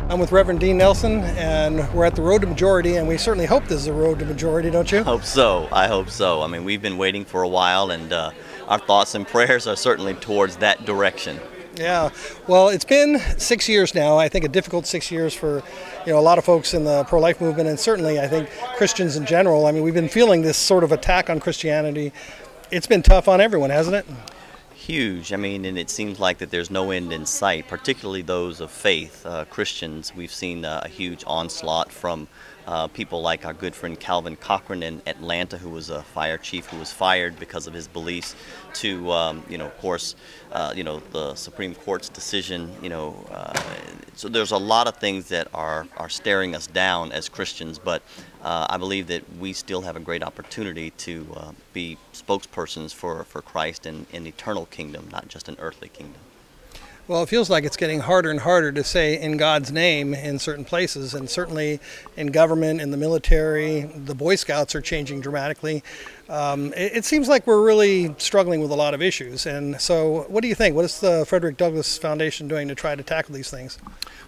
I'm with Reverend Dean Nelson, and we're at the road to majority, and we certainly hope this is a road to majority, don't you? I hope so. I hope so. I mean, we've been waiting for a while, and our thoughts and prayers are certainly towards that direction. Yeah, well, it's been 6 years now. I think a difficult 6 years for, a lot of folks in the pro-life movement, and certainly I think Christians in general. I mean, we've been feeling this sort of attack on Christianity. It's been tough on everyone, hasn't it? Huge. I mean, and it seems like that there's no end in sight, particularly those of faith, Christians. We've seen a huge onslaught from people like our good friend Calvin Cochran in Atlanta, who was a fire chief who was fired because of his beliefs, to, of course, the Supreme Court's decision, so there's a lot of things that are staring us down as Christians, but I believe that we still have a great opportunity to be spokespersons for Christ in an eternal kingdom, not just an earthly kingdom. Well, it feels like it's getting harder and harder to say in God's name in certain places, and certainly in government, in the military. The Boy Scouts are changing dramatically. It seems like we're really struggling with a lot of issues. And so what do you think? What is the Frederick Douglass Foundation doing to try to tackle these things?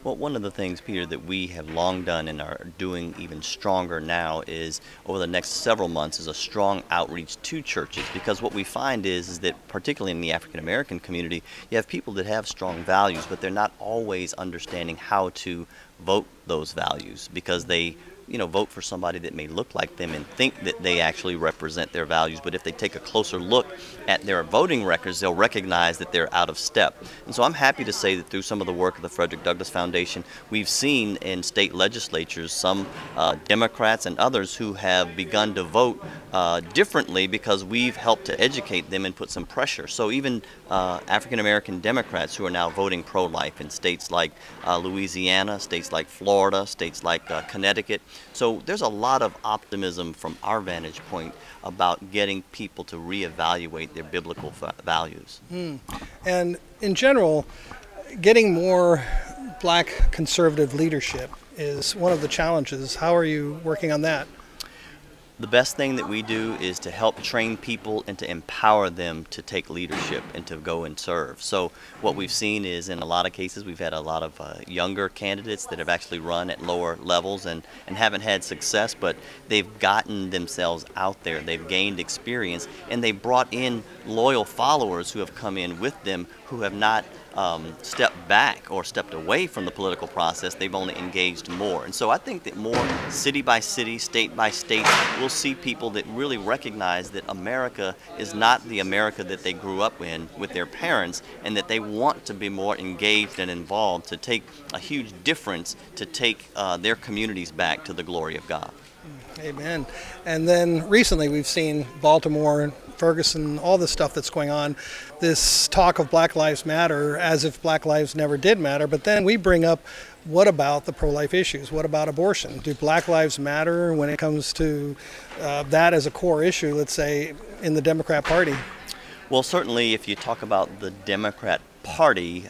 Well, one of the things, Peter, that we have long done and are doing even stronger now is, over the next several months, is a strong outreach to churches, because what we find is that particularly in the African American community, you have people that have strong values, but they're not always understanding how to vote those values, because they vote for somebody that may look like them and think that they actually represent their values. But if they take a closer look at their voting records, they'll recognize that they're out of step. And so I'm happy to say that through some of the work of the Frederick Douglass Foundation, we've seen in state legislatures some Democrats and others who have begun to vote differently, because we've helped to educate them and put some pressure. So even African American Democrats who are now voting pro-life in states like Louisiana, states like Florida, states like Connecticut. So there's a lot of optimism from our vantage point about getting people to reevaluate their biblical values. And in general, getting more black conservative leadership is one of the challenges. How are you working on that? The best thing that we do is to help train people and to empower them to take leadership and to go and serve. So what we've seen is, in a lot of cases, we've had a lot of younger candidates that have actually run at lower levels and haven't had success, but they've gotten themselves out there, they've gained experience, and they brought in loyal followers who have come in with them who have not stepped back or stepped away from the political process. They've only engaged more. And so I think that more city by city, state by state, we'll see people that really recognize that America is not the America that they grew up in with their parents, and that they want to be more engaged and involved to take a huge difference to take their communities back to the glory of God. Amen. And then recently we've seen Baltimore, Ferguson, all this stuff that's going on, this talk of Black Lives Matter as if Black lives never did matter. But then we bring up, what about the pro-life issues? What about abortion? Do Black lives matter when it comes to that as a core issue, let's say, in the Democrat Party? Well, certainly if you talk about the Democrat Party,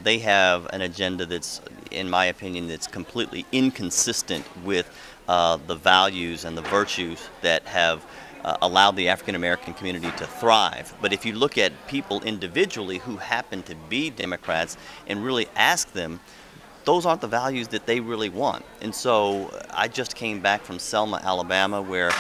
they have an agenda that's, in my opinion, that's completely inconsistent with the values and the virtues that have allowed the African American community to thrive. But if you look at people individually who happen to be Democrats and really ask them, those aren't the values that they really want. And so I just came back from Selma, Alabama, where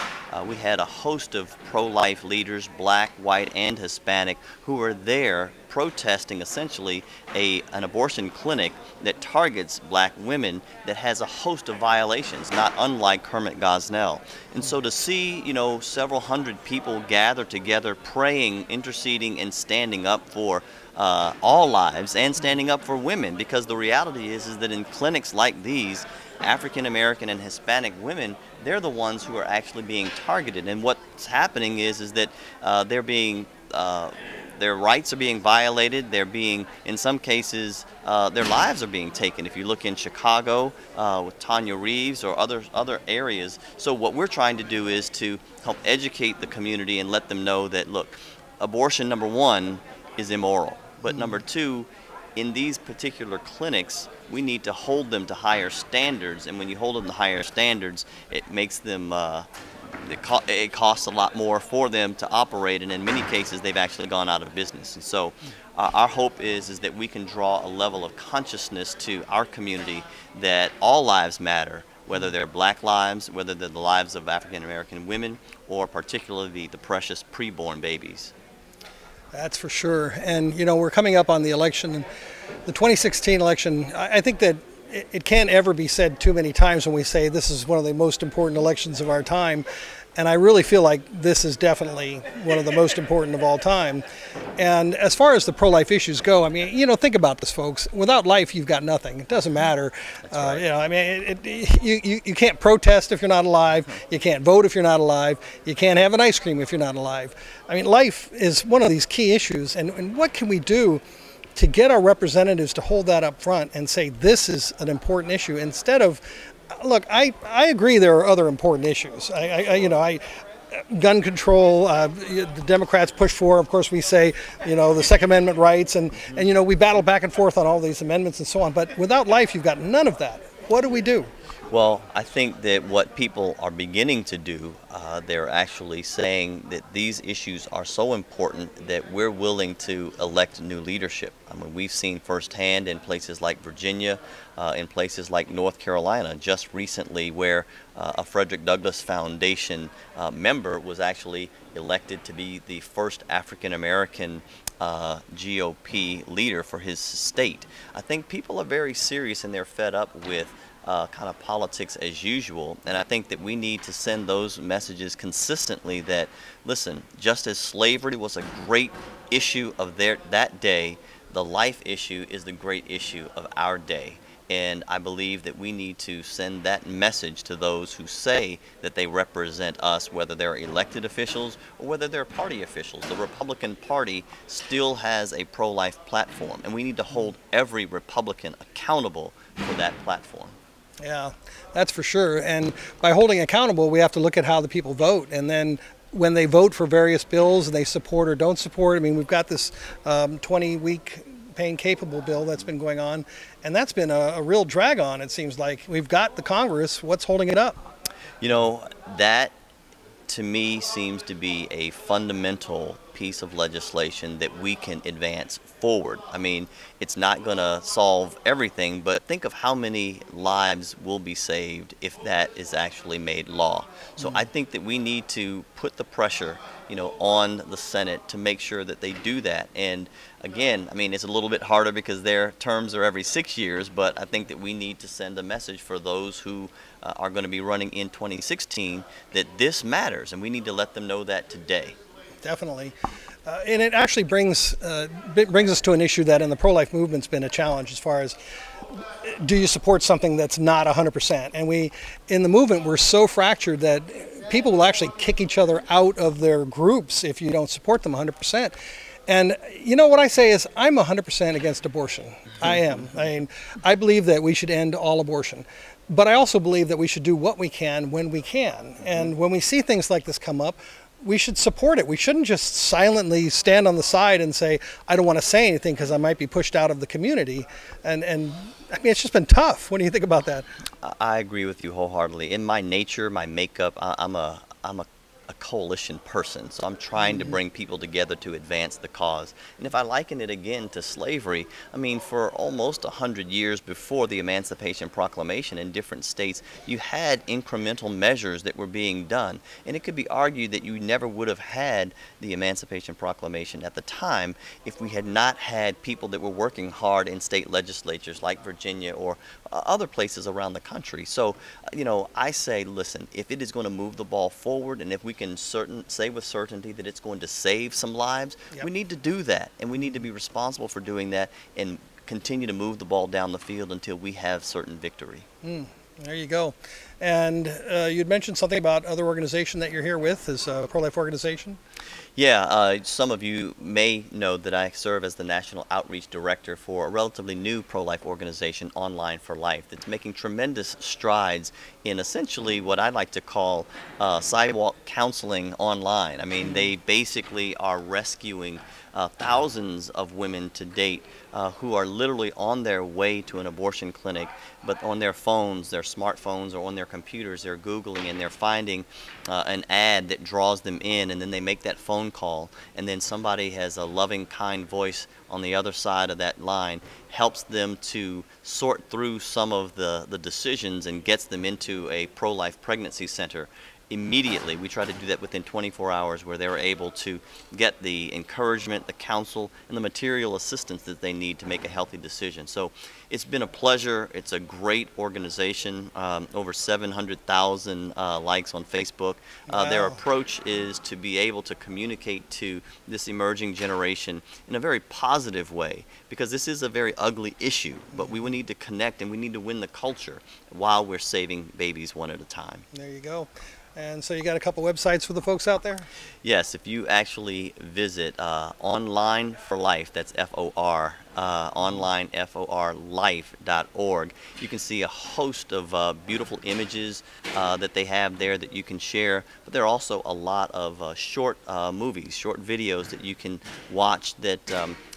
we had a host of pro-life leaders, black, white, and Hispanic, who were there protesting essentially an abortion clinic that targets black women, that has a host of violations, not unlike Kermit Gosnell. And so to see, several hundred people gather together, praying, interceding, and standing up for all lives, and standing up for women, because the reality is that in clinics like these, African American and Hispanic women, they're the ones who are actually being targeted. And what's happening is that they're being their rights are being violated. They're being, in some cases, their lives are being taken. If you look in Chicago with Tanya Reeves or other areas. So what we're trying to do is to help educate the community and let them know that, look, abortion, number one, is immoral. But number two, in these particular clinics, we need to hold them to higher standards. And when you hold them to higher standards, it makes them it costs a lot more for them to operate, and in many cases they've actually gone out of business. And so our hope is that we can draw a level of consciousness to our community that all lives matter, whether they're black lives, whether they're the lives of African American women, or particularly the precious preborn babies. That's for sure. And you know, we're coming up on the election, the 2016 election. I think that it can't ever be said too many times when we say this is one of the most important elections of our time. And I really feel like this is definitely one of the most important of all time. And as far as the pro-life issues go, I mean, you know, think about this, folks. Without life, you've got nothing. It doesn't matter. That's right. You know, I mean, you can't protest if you're not alive. You can't vote if you're not alive. You can't have an ice cream if you're not alive. I mean, life is one of these key issues. And what can we do to get our representatives to hold that up front and say this is an important issue instead of, look, I agree there are other important issues. Gun control, the Democrats push for, of course we say, you know, the Second Amendment rights, and you know, we battle back and forth on all these amendments and so on, but without life you've got none of that. What do we do? Well, I think that what people are beginning to do, they're actually saying that these issues are so important that we're willing to elect new leadership. I mean, we've seen firsthand in places like Virginia, in places like North Carolina, just recently, where a Frederick Douglass Foundation member was actually elected to be the first African American GOP leader for his state. I think people are very serious and they're fed up with kind of politics as usual, and I think that we need to send those messages consistently that, listen, just as slavery was a great issue of that day, the life issue is the great issue of our day. And I believe that we need to send that message to those who say that they represent us, whether they're elected officials or whether they're party officials. The Republican Party still has a pro-life platform, and we need to hold every Republican accountable for that platform. Yeah, that's for sure. And by holding accountable, we have to look at how the people vote. And then when they vote for various bills and they support or don't support, I mean, we've got this 20-week pain capable bill that's been going on, and that's been a real drag on, it seems like. We've got the Congress. What's holding it up? You know, that to me seems to be a fundamental piece of legislation that we can advance forward. I mean, it's not going to solve everything, but think of how many lives will be saved if that is actually made law. So I think that we need to put the pressure, you know, on the Senate to make sure that they do that. And again, I mean, it's a little bit harder because their terms are every 6 years, but I think that we need to send a message for those who are going to be running in 2016 that this matters, and we need to let them know that today. Definitely. And it actually brings us to an issue that in the pro-life movement's been a challenge as far as, do you support something that's not 100%? And we, in the movement, we're so fractured that people will actually kick each other out of their groups if you don't support them 100%. And you know what I say is, I'm 100% against abortion. I am. I mean, I believe that we should end all abortion. But I also believe that we should do what we can when we can. And when we see things like this come up, we should support it. We shouldn't just silently stand on the side and say, I don't want to say anything because I might be pushed out of the community. And I mean, it's just been tough. What do you think about that? I agree with you wholeheartedly. In my nature, my makeup, I'm a coalition person, so I'm trying to bring people together to advance the cause. And if I liken it again to slavery, I mean, for almost 100 years before the Emancipation Proclamation in different states, you had incremental measures that were being done. And it could be argued that you never would have had the Emancipation Proclamation at the time if we had not had people that were working hard in state legislatures like Virginia or other places around the country. So, you know, I say, listen, if it is going to move the ball forward and if we can say with certainty that it's going to save some lives, we need to do that, and we need to be responsible for doing that and continue to move the ball down the field until we have certain victory. There you go. And you'd mentioned something about other organization that you're here with, is a pro-life organization? Yeah, some of you may know that I serve as the National Outreach Director for a relatively new pro-life organization, Online for Life, that's making tremendous strides in essentially what I like to call sidewalk counseling online. I mean, they basically are rescuing thousands of women to date who are literally on their way to an abortion clinic, but on their phones, their smartphones, or on their computers, they're Googling and they're finding an ad that draws them in, and then they make that phone call, and then somebody has a loving, kind voice on the other side of that line, helps them to sort through some of the decisions and gets them into a pro-life pregnancy center immediately. We try to do that within 24 hours, where they're able to get the encouragement, the counsel, and the material assistance that they need to make a healthy decision. So it's been a pleasure. It's a great organization, over 700,000 likes on Facebook. Wow. Their approach is to be able to communicate to this emerging generation in a very positive way, because this is a very ugly issue, but we need to connect and we need to win the culture while we're saving babies one at a time. There you go. And so you got a couple websites for the folks out there? Yes, if you actually visit Online for Life, that's F-O-R, online, F-O-R, life.org, you can see a host of beautiful images that they have there that you can share. But there are also a lot of short movies, short videos that you can watch that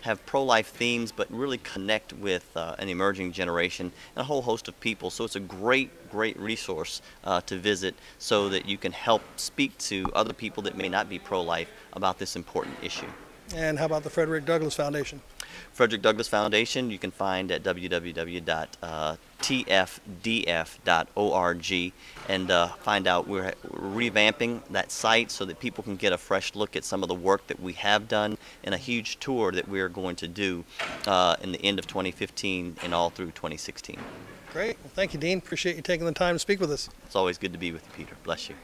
have pro-life themes but really connect with an emerging generation and a whole host of people. So it's a great resource to visit, so that you can help speak to other people that may not be pro-life about this important issue. And how about the Frederick Douglass Foundation? Frederick Douglass Foundation you can find at www.tfdf.org, and find out we're revamping that site so that people can get a fresh look at some of the work that we have done, and a huge tour that we're going to do in the end of 2015 and all through 2016. Great. Well, thank you, Dean. Appreciate you taking the time to speak with us. It's always good to be with you, Peter. Bless you.